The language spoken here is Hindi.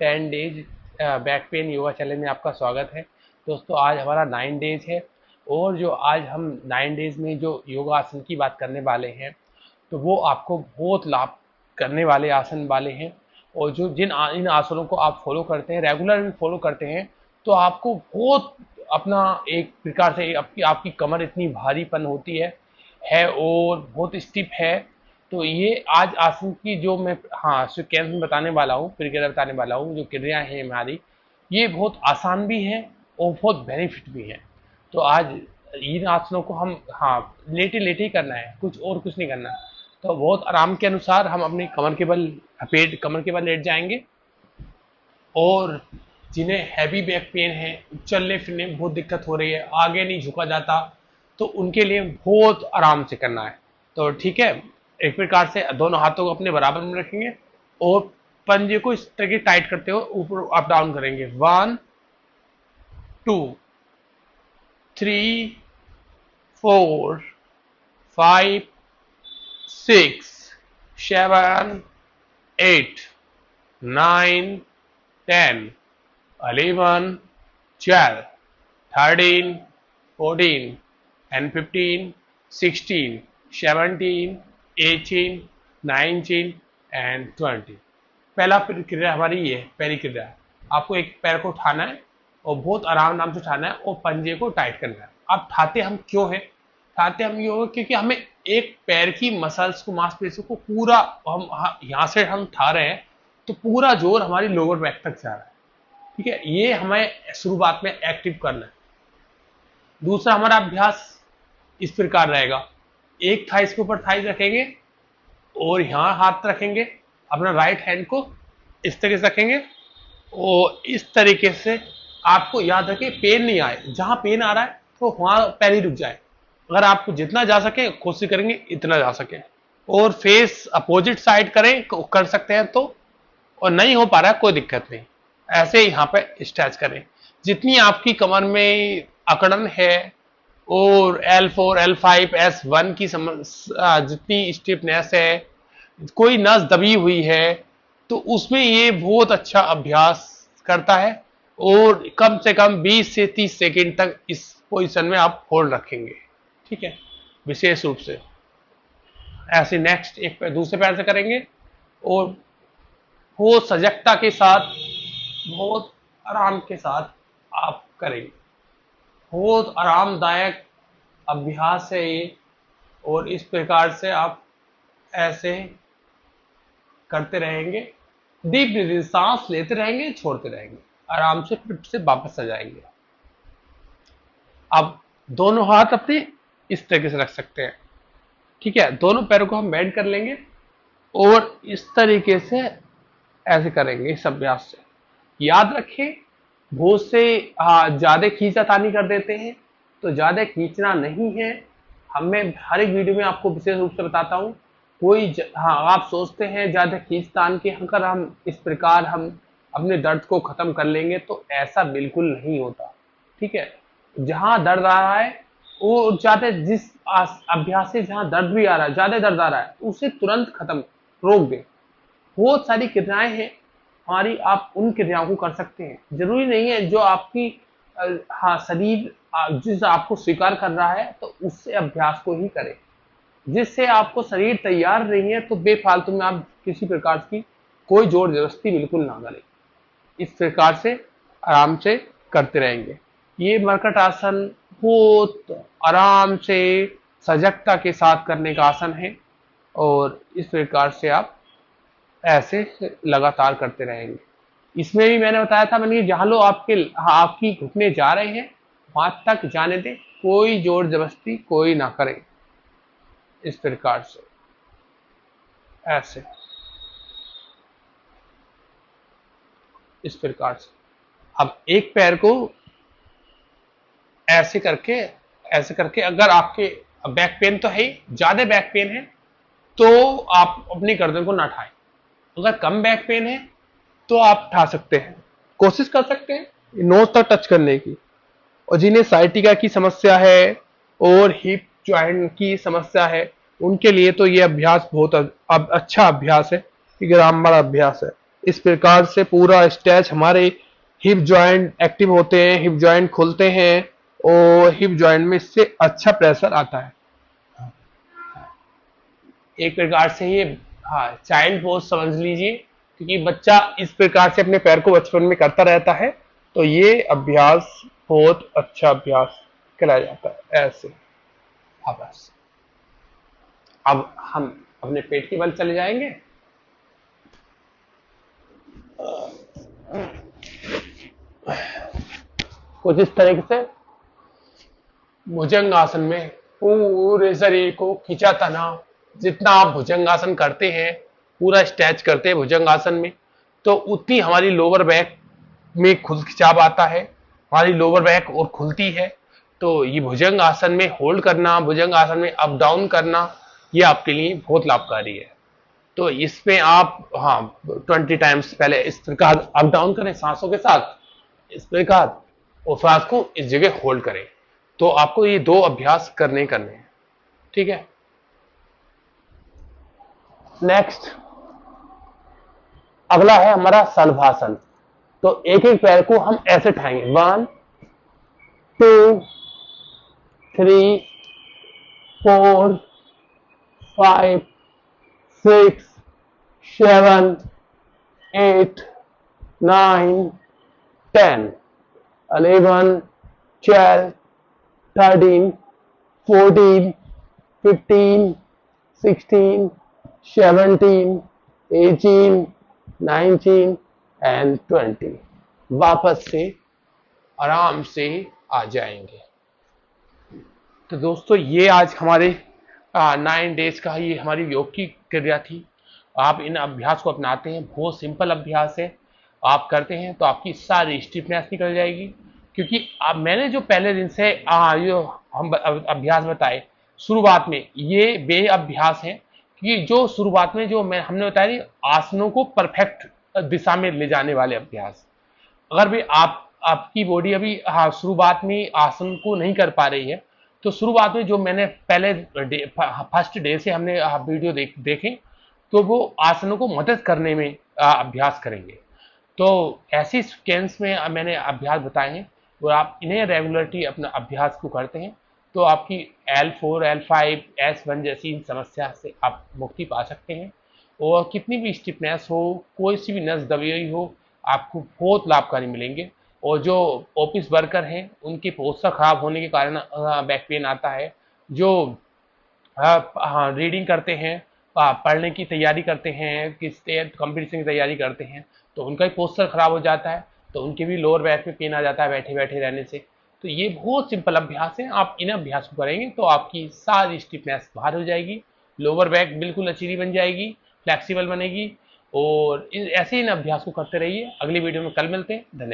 10 days back pain yoga challenge में आपका स्वागत है। दोस्तों आज हमारा 9 डेज है और जो आज हम 9 डेज में जो योगा आसन की बात करने वाले हैं तो वो आपको बहुत लाभ करने वाले आसन वाले हैं। और जो इन आसनों को आप फॉलो करते हैं, रेगुलर भी फॉलो करते हैं, तो आपको बहुत अपना एक प्रकार से आपकी कमर इतनी भारीपन होती है और बहुत स्टिफ है। तो ये आज आसन की जो मैं सीक्वेंस में बताने वाला हूँ, प्रक्रिया बताने वाला हूँ, जो क्रिया है हमारी, ये बहुत आसान भी है और बहुत बेनिफिट भी है। तो आज इन आसनों को हम लेटे लेटे ही करना है, कुछ नहीं करना। तो बहुत आराम के अनुसार हम अपने कमर के बल लेट जाएंगे। और जिन्हें हैवी बैक पेन है, चलने फिरने में बहुत दिक्कत हो रही है, आगे नहीं झुका जाता, तो उनके लिए बहुत आराम से करना है। तो ठीक है, एक प्रकार से दोनों हाथों को अपने बराबर में रखेंगे और पंजे को इस तरह टाइट करते हुए ऊपर अप डाउन करेंगे। 1 2 3 4 5 6 7 8 9 10 11 12 13 14 and 15 16 17 18 19 and 20। पहला क्रिया हमारी ये पहली क्रिया। आपको एक पैर को उठाना है और बहुत आराम से उठाना है और पंजे को टाइट करना है। अब ठाते हम क्यों हैं? ठाते हम ये हो क्योंकि हमें एक पैर की मसल्स को, मांसपेशियों को पूरा, हम यहाँ से हम उठा रहे हैं तो पूरा जोर हमारी लोअर बैक तक जा रहा है। ठीक है, ये हमें शुरुआत में एक्टिव करना है। दूसरा हमारा अभ्यास इस प्रकार रहेगा। एक थाइस के ऊपर थाइस रखेंगे और यहाँ हाथ रखेंगे, अपना राइट हैंड को इस तरीके से रखेंगे और इस तरीके से आपको याद रखें पेन नहीं आए। जहां पेन आ रहा है तो वहां पैर ही रुक जाए। अगर आपको जितना जा सके कोशिश करेंगे इतना जा सके। और फेस अपोजिट साइड करें, कर सकते हैं तो, और नहीं हो पा रहा है कोई दिक्कत नहीं, ऐसे यहाँ पे स्ट्रेच करें। जितनी आपकी कमर में अकड़न है और L4 L5 S1 की जितनी स्टिफनेस है, कोई नस दबी हुई है, तो उसमें ये बहुत अच्छा अभ्यास करता है। और कम से कम 20 से 30 सेकंड तक इस पोजीशन में आप होल्ड रखेंगे। ठीक है, विशेष रूप से ऐसे नेक्स्ट एक दूसरे पैर से करेंगे और बहुत सजगता के साथ, बहुत आराम के साथ आप करेंगे। बहुत आरामदायक अभ्यास है ये। और इस प्रकार से आप ऐसे करते रहेंगे, डीप ब्रीथिंग, सांस लेते रहेंगे, छोड़ते रहेंगे, आराम से फिर से वापस आ जाएंगे। अब दोनों हाथ अपने इस तरीके से रख सकते हैं। ठीक है, दोनों पैरों को हम बेंड कर लेंगे और इस तरीके से ऐसे करेंगे इस अभ्यास से। याद रखें, बहुत से ज्यादा खींचातानी कर देते हैं, तो ज्यादा खींचना नहीं है। हमें हर एक वीडियो में आपको विशेष रूप से बताता हूँ। आप सोचते हैं ज्यादा खींचतान के अगर हम इस प्रकार हम अपने दर्द को खत्म कर लेंगे, तो ऐसा बिल्कुल नहीं होता। ठीक है, जहां दर्द आ रहा है वो ज्यादा, जिस अभ्यास से जहां दर्द भी आ रहा है, ज्यादा दर्द आ रहा है, उसे तुरंत खत्म, रोक दें। बहुत सारी क्रियाएं हैं हमारी, आप उन क्रियाओं को कर सकते हैं। जरूरी नहीं है जो आपकी शरीर जिस आपको स्वीकार कर रहा है तो उससे अभ्यास को ही करें। जिससे आपको शरीर तैयार नहीं है तो बेफालतू में आप किसी प्रकार की कोई जोर जबरदस्ती बिल्कुल ना करें। इस प्रकार से आराम से करते रहेंगे। ये मरकट आसन बहुत आराम से सजगता के साथ करने का आसन है और इस प्रकार से आप ऐसे लगातार करते रहेंगे। इसमें भी मैंने बताया था, मैंने जहां लो आपकी घुटने जा रहे हैं वहां तक जाने दें, कोई जोर जबरदस्ती कोई ना करे। इस प्रकार से ऐसे, इस प्रकार से अब एक पैर को ऐसे करके अगर आपके बैक पेन तो है ही, ज्यादा बैक पेन है तो आप अपनी गर्दन को ना उठाएं। अगर कम बैक पेन है तो आप उठा सकते हैं, कोशिश कर सकते हैं नोज तक टच करने की। और जिन्हें साइटिका की समस्या है और हिप जॉइंट की समस्या है, उनके लिए तो ये अभ्यास बहुत अच्छा अभ्यास है, ग्रामर अभ्यास है। इस प्रकार से पूरा स्ट्रेच हमारे हिप जॉइंट एक्टिव होते हैं, हिप जॉइंट खुलते हैं और हिप जॉइंट में इससे अच्छा प्रेशर आता है। एक प्रकार से ये चाइल्ड पोज समझ लीजिए, क्योंकि बच्चा इस प्रकार से अपने पैर को बचपन में करता रहता है, तो ये अभ्यास बहुत अच्छा अभ्यास कराया जाता है ऐसे। बस अब हम अपने पेट के बल चले जाएंगे। कुछ इस तरीके से भुजंगासन में पूरे शरीर को खिंचा तनाव, जितना आप भुजंगासन करते हैं, पूरा स्ट्रेच करते हैं भुजंगासन में, तो उतनी हमारी लोअर बैक में खुद खिंचाव आता है, हमारी लोअर बैक और खुलती है। तो ये भुजंगासन में होल्ड करना, भुजंगासन में अप डाउन करना, ये आपके लिए बहुत लाभकारी है। तो इसमें आप 20 टाइम्स पहले इस प्रकार अप डाउन करें सांसों के साथ, इस प्रकार, और सांस को इस जगह होल्ड करें। तो आपको ये 2 अभ्यास करने हैं, ठीक है। नेक्स्ट अगला है हमारा शलभासन। तो एक एक पैर को हम ऐसे उठाएंगे, 1 2 3 4 5 6 7 8 9 10 11 12 13 14 15 16 17 18 19 एंड 20। वापस से आराम से आ जाएंगे। तो दोस्तों ये आज हमारे 9 डेज का ये हमारी योग की क्रिया थी। आप इन अभ्यास को अपनाते हैं, बहुत सिंपल अभ्यास है, आप करते हैं तो आपकी सारी स्टिफनेस निकल जाएगी। क्योंकि मैंने जो पहले दिन से जो हम अभ्यास बताए शुरुआत में, ये वे अभ्यास हैं कि जो शुरुआत में जो हमने बताया आसनों को परफेक्ट दिशा में ले जाने वाले अभ्यास। अगर भी आपकी बॉडी अभी शुरुआत में आसन को नहीं कर पा रही है, तो शुरुआत में जो मैंने पहले फर्स्ट डे से हमने वीडियो देखे, तो वो आसनों को मदद करने में अभ्यास करेंगे। तो ऐसी स्केन्स में मैंने अभ्यास बताए हैं, और आप इन्हें रेगुलरली अपना अभ्यास को करते हैं तो आपकी L4, L5, S1 जैसी इन समस्या से आप मुक्ति पा सकते हैं। और कितनी भी स्टिफनेस हो, कोई सी भी नस दबी हुई हो, आपको बहुत लाभकारी मिलेंगे। और जो ऑफिस वर्कर हैं, उनकी पोस्चर खराब होने के कारण बैक पेन आता है, जो रीडिंग करते हैं, पढ़ने की तैयारी करते हैं, किसी कंपटीशन की तैयारी करते हैं, तो उनका भी पोस्चर खराब हो जाता है, तो उनके भी लोअर बैक में पेन आ जाता है बैठे बैठे रहने से। तो ये बहुत सिंपल अभ्यास है, आप इन अभ्यास को करेंगे तो आपकी सारी स्टिफनेस बाहर हो जाएगी, लोअर बैक बिल्कुल लचीली बन जाएगी, फ्लेक्सिबल बनेगी। और ऐसे इन अभ्यास को करते रहिए। अगली वीडियो में कल मिलते हैं। धन्यवाद।